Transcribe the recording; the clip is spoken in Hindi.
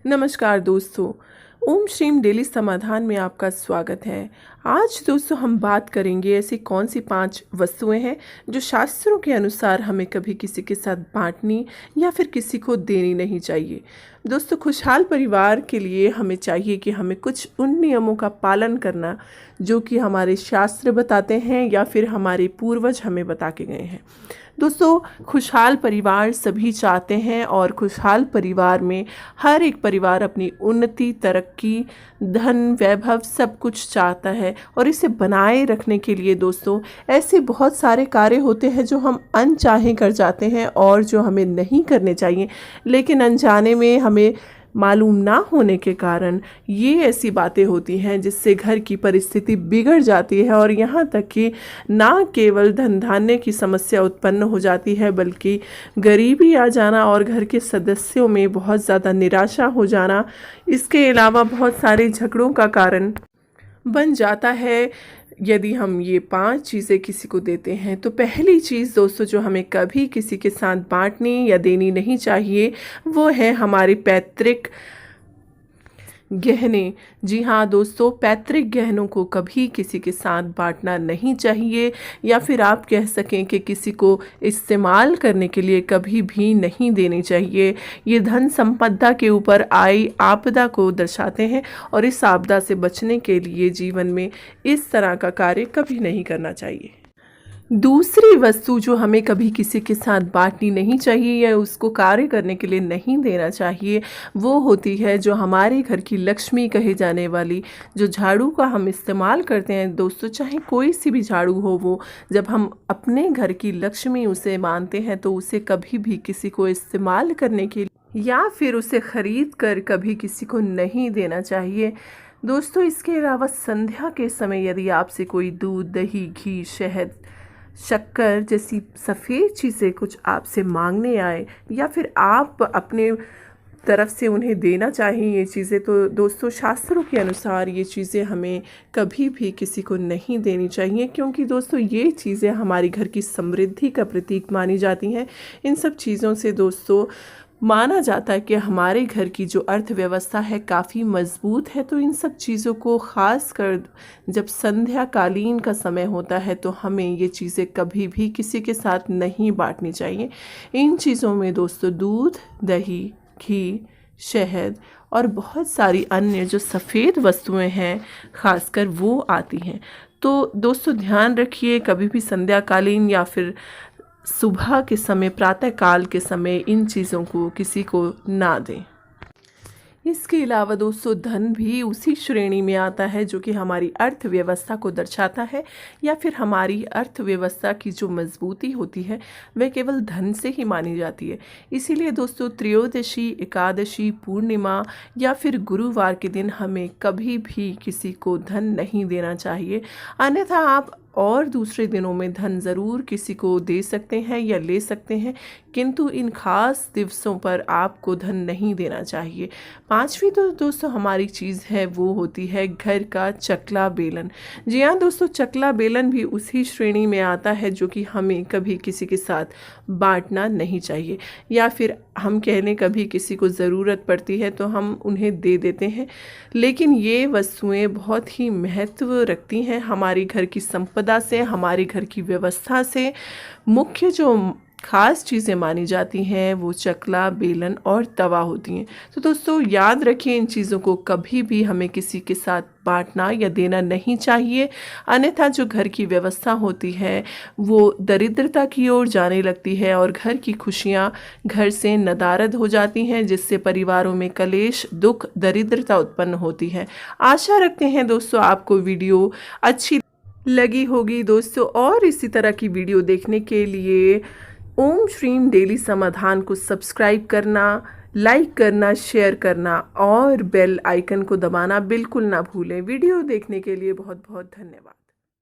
नमस्कार दोस्तों, ओम श्रीम डेली समाधान में आपका स्वागत है। आज दोस्तों हम बात करेंगे ऐसी कौन सी 5 वस्तुएं हैं जो शास्त्रों के अनुसार हमें कभी किसी के साथ बांटनी या फिर किसी को देनी नहीं चाहिए। दोस्तों, खुशहाल परिवार के लिए हमें चाहिए कि हमें कुछ उन नियमों का पालन करना जो कि हमारे शास्त्र बताते हैं या फिर हमारे पूर्वज हमें बता के गए हैं। दोस्तों, खुशहाल परिवार सभी चाहते हैं और खुशहाल परिवार में हर एक परिवार अपनी उन्नति, तरक्की, धन, वैभव सब कुछ चाहता है और इसे बनाए रखने के लिए दोस्तों ऐसे बहुत सारे कार्य होते हैं जो हम अनचाहे कर जाते हैं और जो हमें नहीं करने चाहिए, लेकिन अनजाने में हमें मालूम ना होने के कारण ये ऐसी बातें होती हैं जिससे घर की परिस्थिति बिगड़ जाती है और यहाँ तक कि ना केवल धन धान्य की समस्या उत्पन्न हो जाती है बल्कि गरीबी आ जाना और घर के सदस्यों में बहुत ज़्यादा निराशा हो जाना, इसके अलावा बहुत सारे झगड़ों का कारण बन जाता है। यदि हम ये 5 चीज़ें किसी को देते हैं तो पहली चीज़ दोस्तों जो हमें कभी किसी के साथ बांटनी या देनी नहीं चाहिए वो है हमारे पैतृक गहने। जी हाँ दोस्तों, पैतृक गहनों को कभी किसी के साथ बांटना नहीं चाहिए या फिर आप कह सकें कि किसी को इस्तेमाल करने के लिए कभी भी नहीं देने चाहिए। ये धन संपदा के ऊपर आई आपदा को दर्शाते हैं और इस आपदा से बचने के लिए जीवन में इस तरह का कार्य कभी नहीं करना चाहिए। दूसरी वस्तु जो हमें कभी किसी के साथ बांटनी नहीं चाहिए या उसको कार्य करने के लिए नहीं देना चाहिए वो होती है जो हमारे घर की लक्ष्मी कहे जाने वाली जो झाड़ू का हम इस्तेमाल करते हैं। दोस्तों, चाहे कोई सी भी झाड़ू हो, वो जब हम अपने घर की लक्ष्मी उसे मानते हैं तो उसे कभी भी किसी को इस्तेमाल करने के लिए या फिर उसे ख़रीद कर कभी किसी को नहीं देना चाहिए। दोस्तों, इसके अलावा संध्या के समय यदि आपसे कोई दूध, दही, घी, शहद, शक्कर जैसी सफ़ेद चीज़ें कुछ आपसे मांगने आए या फिर आप अपने तरफ से उन्हें देना चाहें ये चीज़ें, तो दोस्तों शास्त्रों के अनुसार ये चीज़ें हमें कभी भी किसी को नहीं देनी चाहिए, क्योंकि दोस्तों ये चीज़ें हमारी घर की समृद्धि का प्रतीक मानी जाती हैं। इन सब चीज़ों से दोस्तों माना जाता है कि हमारे घर की जो अर्थव्यवस्था है काफ़ी मजबूत है। तो इन सब चीज़ों को ख़ास कर जब संध्या कालीन का समय होता है तो हमें ये चीज़ें कभी भी किसी के साथ नहीं बांटनी चाहिए। इन चीज़ों में दोस्तों दूध, दही, घी, शहद और बहुत सारी अन्य जो सफ़ेद वस्तुएं हैं ख़ासकर वो आती हैं। तो दोस्तों ध्यान रखिए, कभी भी संध्याकालीन या फिर सुबह के समय, प्रातः काल के समय इन चीज़ों को किसी को ना दें। इसके अलावा दोस्तों धन भी उसी श्रेणी में आता है जो कि हमारी अर्थव्यवस्था को दर्शाता है या फिर हमारी अर्थव्यवस्था की जो मजबूती होती है वह केवल धन से ही मानी जाती है। इसीलिए दोस्तों त्रयोदशी, एकादशी, पूर्णिमा या फिर गुरुवार के दिन हमें कभी भी किसी को धन नहीं देना चाहिए। अन्यथा आप और दूसरे दिनों में धन ज़रूर किसी को दे सकते हैं या ले सकते हैं, किंतु इन खास दिवसों पर आपको धन नहीं देना चाहिए। 5वीं तो दोस्तों हमारी चीज़ है वो होती है घर का चकला बेलन। जी हाँ दोस्तों, चकला बेलन भी उसी श्रेणी में आता है जो कि हमें कभी किसी के साथ बांटना नहीं चाहिए या फिर हम कह लें कभी किसी को ज़रूरत पड़ती है तो हम उन्हें दे देते हैं। लेकिन ये वस्तुएं बहुत ही महत्व रखती हैं हमारी घर की संपदा से, हमारे घर की व्यवस्था से। मुख्य जो ख़ास चीज़ें मानी जाती हैं वो चकला, बेलन और तवा होती हैं। तो दोस्तों याद रखिए, इन चीज़ों को कभी भी हमें किसी के साथ बांटना या देना नहीं चाहिए, अन्यथा जो घर की व्यवस्था होती है वो दरिद्रता की ओर जाने लगती है और घर की खुशियाँ घर से नदारद हो जाती हैं, जिससे परिवारों में कलेश, दुख, दरिद्रता उत्पन्न होती है। आशा रखते हैं दोस्तों आपको वीडियो अच्छी लगी होगी दोस्तों, और इसी तरह की वीडियो देखने के लिए ओम श्रीम डेली समाधान को सब्सक्राइब करना, लाइक करना, शेयर करना और बेल आइकन को दबाना बिल्कुल ना भूलें। वीडियो देखने के लिए बहुत बहुत धन्यवाद।